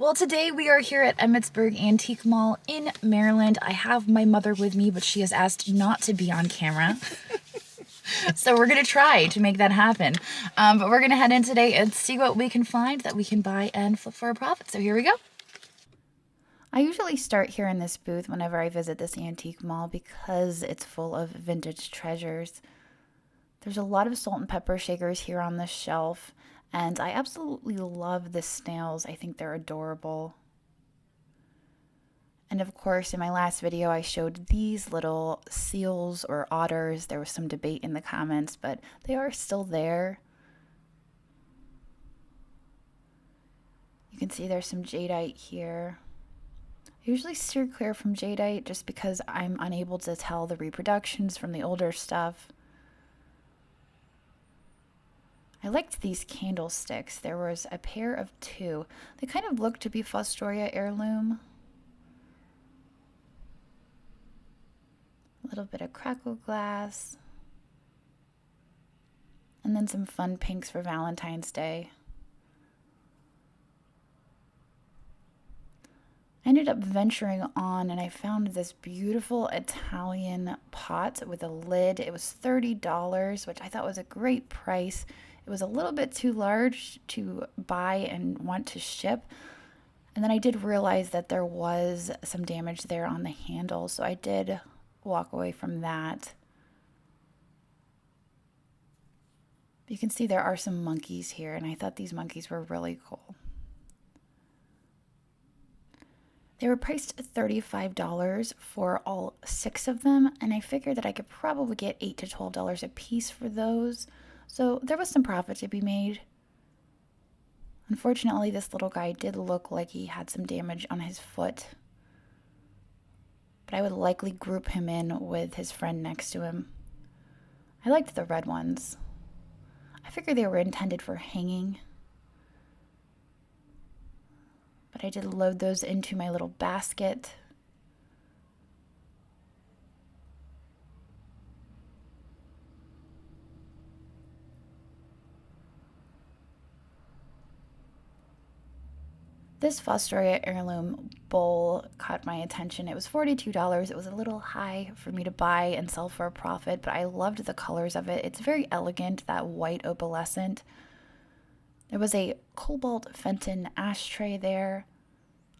Well, today we are here at Emittsburg Antique Mall in Maryland. I have my mother with me, but she has asked not to be on camera. So we're going to try to make that happen. But we're going to head in today and see what we can find that we can buy and flip for a profit. So here we go. I usually start here in this booth whenever I visit this antique mall because it's full of vintage treasures. There's a lot of salt and pepper shakers here on this shelf, and I absolutely love the snails. I think they're adorable. And of course, in my last video, I showed these little seals or otters. There was some debate in the comments, but they are still there. You can see there's some jadeite here. I usually steer clear from jadeite just because I'm unable to tell the reproductions from the older stuff. I liked these candlesticks. There was a pair of two. They kind of look to be Fostoria Heirloom. A little bit of crackle glass. And then some fun pinks for Valentine's Day. I ended up venturing on and I found this beautiful Italian pot with a lid. It was $30, which I thought was a great price. It was a little bit too large to buy and want to ship. And then I did realize that there was some damage there on the handle, so I did walk away from that. You can see there are some monkeys here, and I thought these monkeys were really cool. They were priced $35 for all 6 of them, and I figured that I could probably get $8 to $12 a piece for those. So there was some profit to be made. Unfortunately, this little guy did look like he had some damage on his foot. But I would likely group him in with his friend next to him. I liked the red ones. I figured they were intended for hanging. But I did load those into my little basket. This Fostoria Heirloom bowl caught my attention. It was $42. It was a little high for me to buy and sell for a profit, but I loved the colors of it. It's very elegant, that white opalescent. There was a cobalt Fenton ashtray there.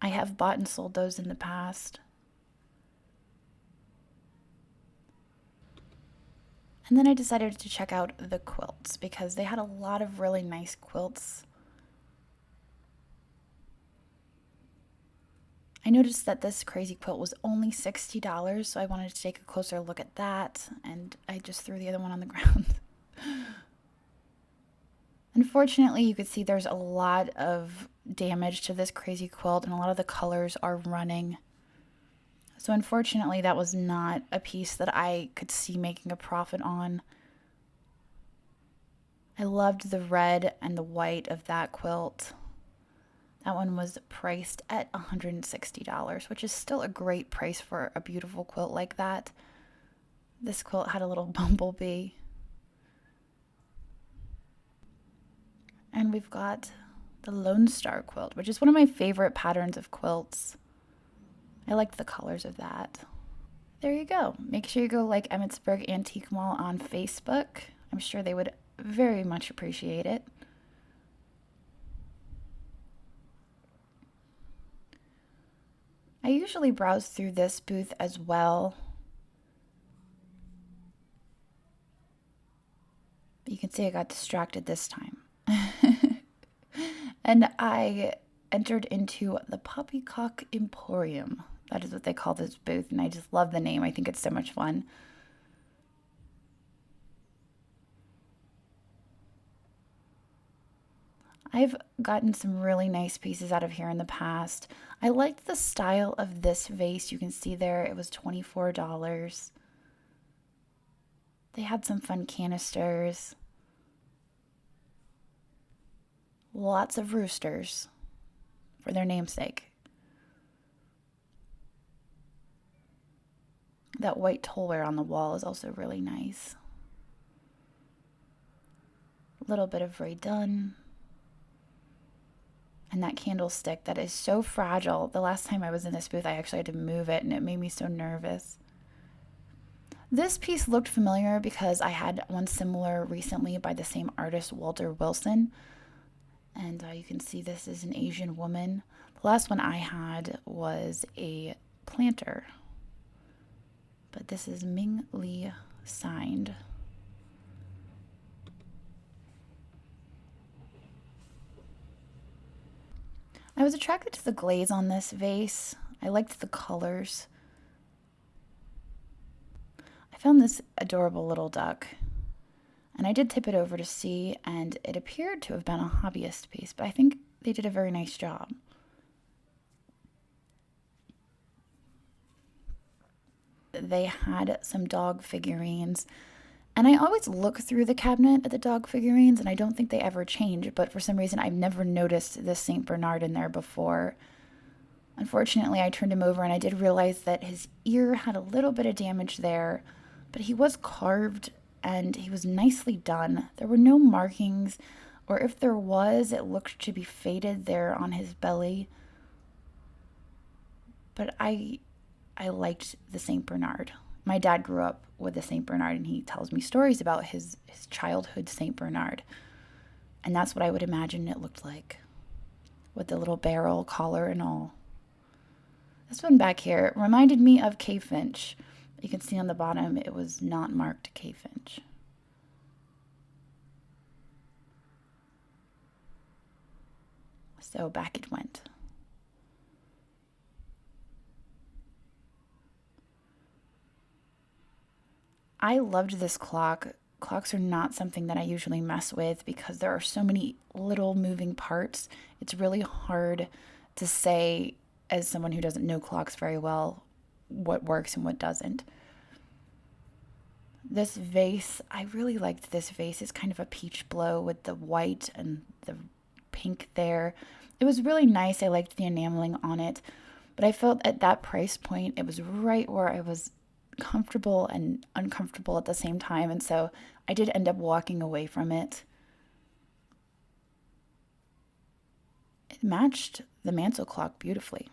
I have bought and sold those in the past. And then I decided to check out the quilts because they had a lot of really nice quilts. I noticed that this crazy quilt was only $60, so I wanted to take a closer look at that, and I just threw the other one on the ground. Unfortunately, you could see there's a lot of damage to this crazy quilt, and a lot of the colors are running. So unfortunately, that was not a piece that I could see making a profit on. I loved the red and the white of that quilt. That one was priced at $160, which is still a great price for a beautiful quilt like that. This quilt had a little bumblebee. And we've got the Lone Star quilt, which is one of my favorite patterns of quilts. I liked the colors of that. There you go. Make sure you go like Emittsburg Antique Mall on Facebook. I'm sure they would very much appreciate it. I usually browse through this booth as well. But you can see I got distracted this time. And I entered into the Poppycock Emporium. That is what they call this booth, and I just love the name. I think it's so much fun. I've gotten some really nice pieces out of here in the past. I liked the style of this vase. You can see there it was $24. They had some fun canisters. Lots of roosters for their namesake. That white tolware on the wall is also really nice. A little bit of Ray Dunn. And that candlestick that is so fragile. The last time I was in this booth, I actually had to move it, and it made me so nervous. This piece looked familiar because I had one similar recently by the same artist, Walter Wilson. And you can see this is an Asian woman. The last one I had was a planter. But this is Ming Li signed. I was attracted to the glaze on this vase. I liked the colors. I found this adorable little duck, and I did tip it over to see, and it appeared to have been a hobbyist piece, but I think they did a very nice job. They had some dog figurines, and I always look through the cabinet at the dog figurines, and I don't think they ever change, but for some reason I've never noticed this St. Bernard in there before. Unfortunately, I turned him over and I did realize that his ear had a little bit of damage there, but he was carved and he was nicely done. There were no markings, or if there was, it looked to be faded there on his belly. But I liked the St. Bernard. My dad grew up with the St. Bernard, and he tells me stories about his childhood St. Bernard. And that's what I would imagine it looked like, with the little barrel collar and all. This one back here reminded me of K. Finch. You can see on the bottom it was not marked K. Finch. So back it went. I loved this clock. Clocks are not something that I usually mess with because there are so many little moving parts. It's really hard to say, as someone who doesn't know clocks very well, what works and what doesn't. This vase, I really liked this vase. It's kind of a peach blow with the white and the pink there. It was really nice. I liked the enameling on it, but I felt at that price point, it was right where I was comfortable and uncomfortable at the same time, and so I did end up walking away from it. It matched the mantle clock beautifully.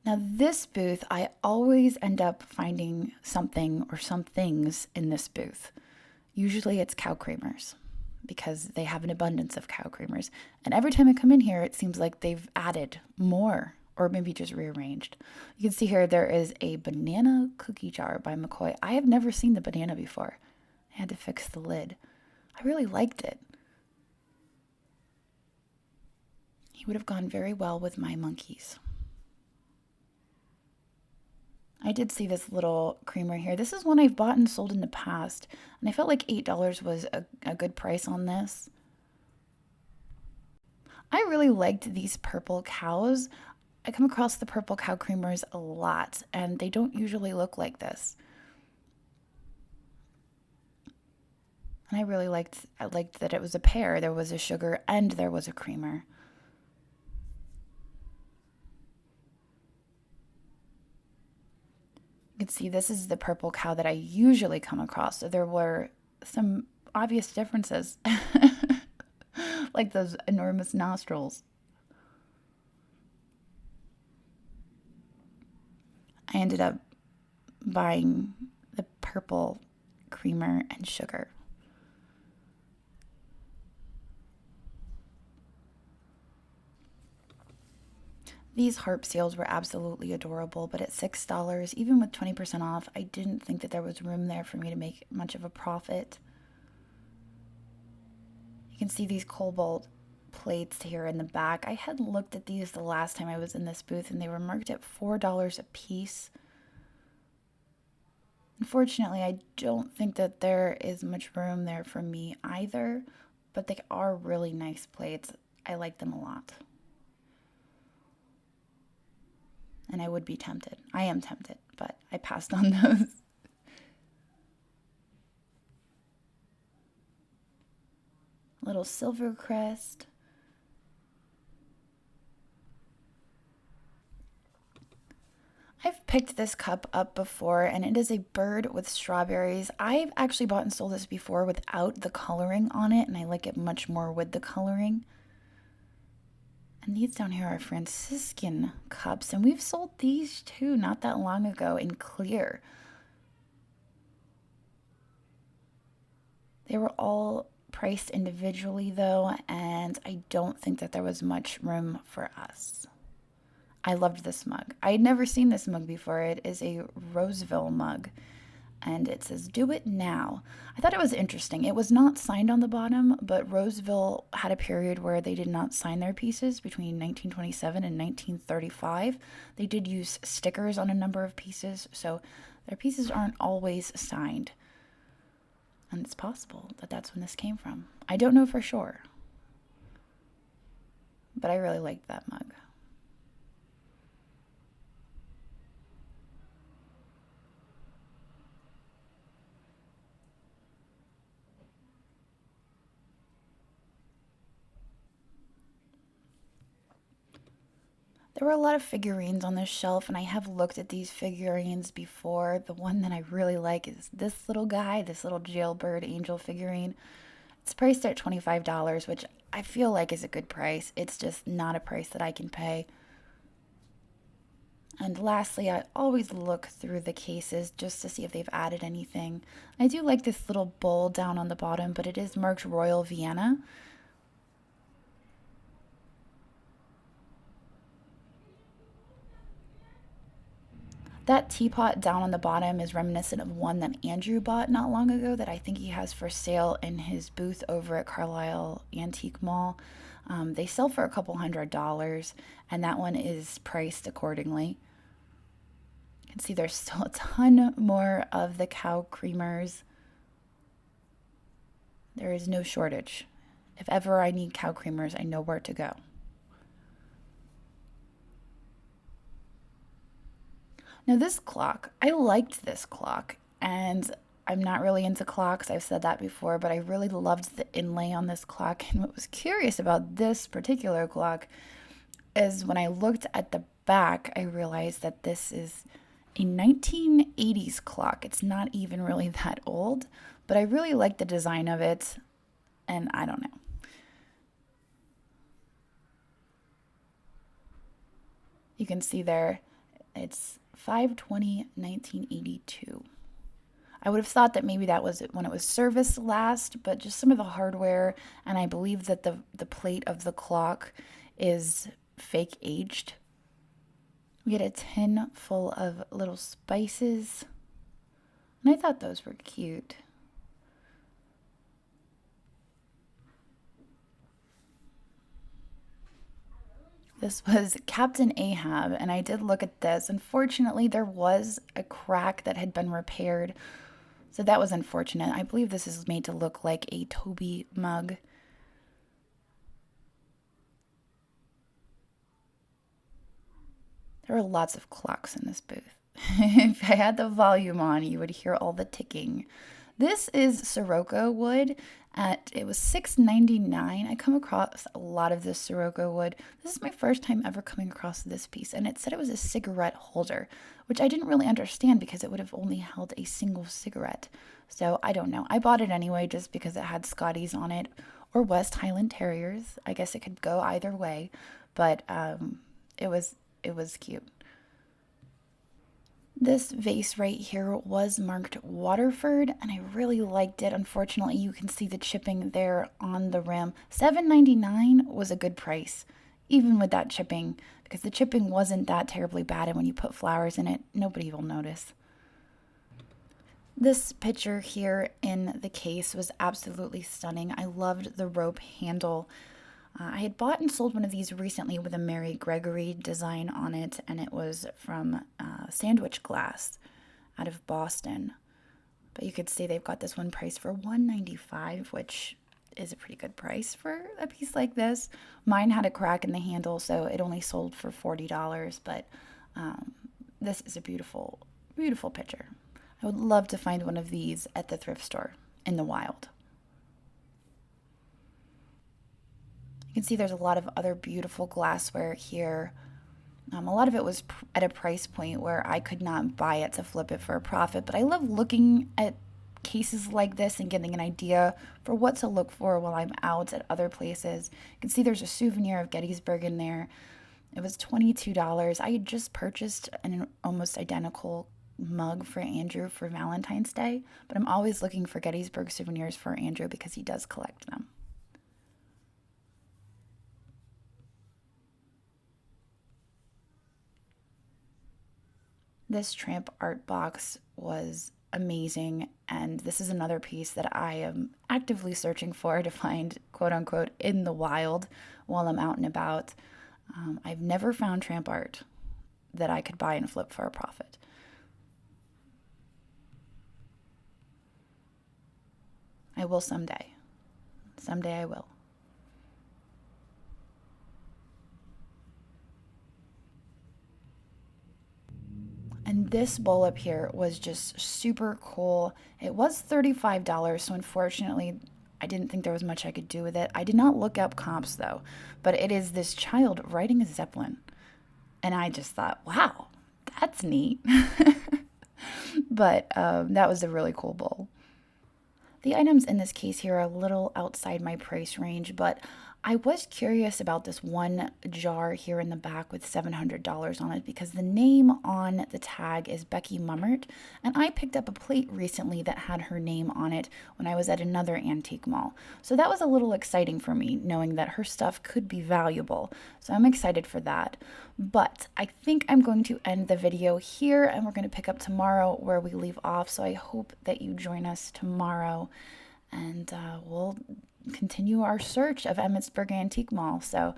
Now this booth, I always end up finding something or some things in this booth. Usually it's cow creamers because they have an abundance of cow creamers. And every time I come in here, it seems like they've added more or maybe just rearranged. You can see here there is a banana cookie jar by McCoy. I have never seen the banana before. I had to fix the lid. I really liked it. He would have gone very well with my monkeys. I did see this little creamer here. This is one I've bought and sold in the past, and I felt like $8 was a good price on this. I really liked these purple cows. I come across the purple cow creamers a lot, and they don't usually look like this. And I liked that it was a pair. There was a sugar and there was a creamer. You can see this is the purple cow that I usually come across. So there were some obvious differences, like those enormous nostrils. I ended up buying the purple creamer and sugar. These harp seals were absolutely adorable, but at $6, even with 20% off, I didn't think that there was room there for me to make much of a profit. You can see these cobalt plates here in the back. I had looked at these the last time I was in this booth, and they were marked at $4 a piece. Unfortunately, I don't think that there is much room there for me either, but they are really nice plates. I like them a lot. And I would be tempted. I am tempted, but I passed on those. Little silver crest. I've picked this cup up before, and it is a bird with strawberries. I've actually bought and sold this before without the coloring on it, and I like it much more with the coloring. And these down here are Franciscan cups, and we've sold these too not that long ago in clear. They were all priced individually though, and I don't think that there was much room for us. I loved this mug. I had never seen this mug before. It is a Roseville mug, and it says, "Do it now." I thought it was interesting. It was not signed on the bottom, but Roseville had a period where they did not sign their pieces between 1927 and 1935. They did use stickers on a number of pieces, so their pieces aren't always signed. And it's possible that that's when this came from. I don't know for sure, but I really liked that mug. There were a lot of figurines on this shelf, and I have looked at these figurines before. The one that I really like is this little guy, this little jailbird angel figurine. It's priced at $25, which I feel like is a good price. It's just not a price that I can pay. And lastly, I always look through the cases just to see if they've added anything. I do like this little bowl down on the bottom, but it is marked Royal Vienna. That teapot down on the bottom is reminiscent of one that Andrew bought not long ago that I think he has for sale in his booth over at Carlisle Antique Mall. They sell for a couple $100, and that one is priced accordingly. You can see there's still a ton more of the cow creamers. There is no shortage. If ever I need cow creamers, I know where to go. Now this clock, I liked this clock, and I'm not really into clocks, I've said that before, but I really loved the inlay on this clock. And what was curious about this particular clock is when I looked at the back, I realized that this is a 1980s clock. It's not even really that old, but I really like the design of it, and I don't know. You can see there, it's 5/20/1982. I would have thought that maybe that was when it was serviced last, but just some of the hardware, and I believe that the plate of the clock is fake aged. We had a tin full of little spices, and I thought those were cute. This was Captain Ahab, and I did look at this. Unfortunately, there was a crack that had been repaired, so that was unfortunate. I believe this is made to look like a Toby mug. There were lots of clocks in this booth. If I had the volume on, you would hear all the ticking. This is Sirocco wood. It was $6.99. I come across a lot of this Sirocco wood. This is my first time ever coming across this piece, and it said it was a cigarette holder, which I didn't really understand because it would have only held a single cigarette. So I don't know. I bought it anyway just because it had Scotties on it or West Highland Terriers. I guess it could go either way, but it was cute. This vase right here was marked Waterford, and I really liked it. Unfortunately, you can see the chipping there on the rim. $7.99 was a good price, even with that chipping, because the chipping wasn't that terribly bad, and when you put flowers in it, nobody will notice. This picture here in the case was absolutely stunning. I loved the rope handle. I had bought and sold one of these recently with a Mary Gregory design on it, and it was from Sandwich Glass out of Boston. But you could see they've got this one priced for $195, which is a pretty good price for a piece like this. Mine had a crack in the handle, so it only sold for $40, but this is a beautiful, beautiful picture. I would love to find one of these at the thrift store in the wild. You can see there's a lot of other beautiful glassware here. A lot of it was at a price point where I could not buy it to flip it for a profit, but I love looking at cases like this and getting an idea for what to look for while I'm out at other places. You can see there's a souvenir of Gettysburg in there. It was $22. I had just purchased an almost identical mug for Andrew for Valentine's Day, but I'm always looking for Gettysburg souvenirs for Andrew because he does collect them. This tramp art box was amazing, and this is another piece that I am actively searching for to find, quote unquote, in the wild while I'm out and about. I've never found tramp art that I could buy and flip for a profit. I will someday. Someday I will. And this bowl up here was just super cool. It was $35, so unfortunately, I didn't think there was much I could do with it. I did not look up comps though, but it is this child riding a Zeppelin. And I just thought, wow, that's neat. But that was a really cool bowl. The items in this case here are a little outside my price range, but I was curious about this one jar here in the back with $700 on it because the name on the tag is Becky Mummert, and I picked up a plate recently that had her name on it when I was at another antique mall. So that was a little exciting for me, knowing that her stuff could be valuable. So I'm excited for that. But I think I'm going to end the video here, and we're going to pick up tomorrow where we leave off. So I hope that you join us tomorrow, and we'll continue our search of Emittsburg Antique Mall. So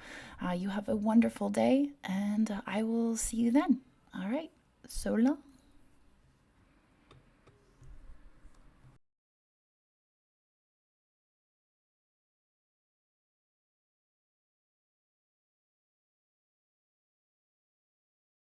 you have a wonderful day, and I will see you then. All right, so long.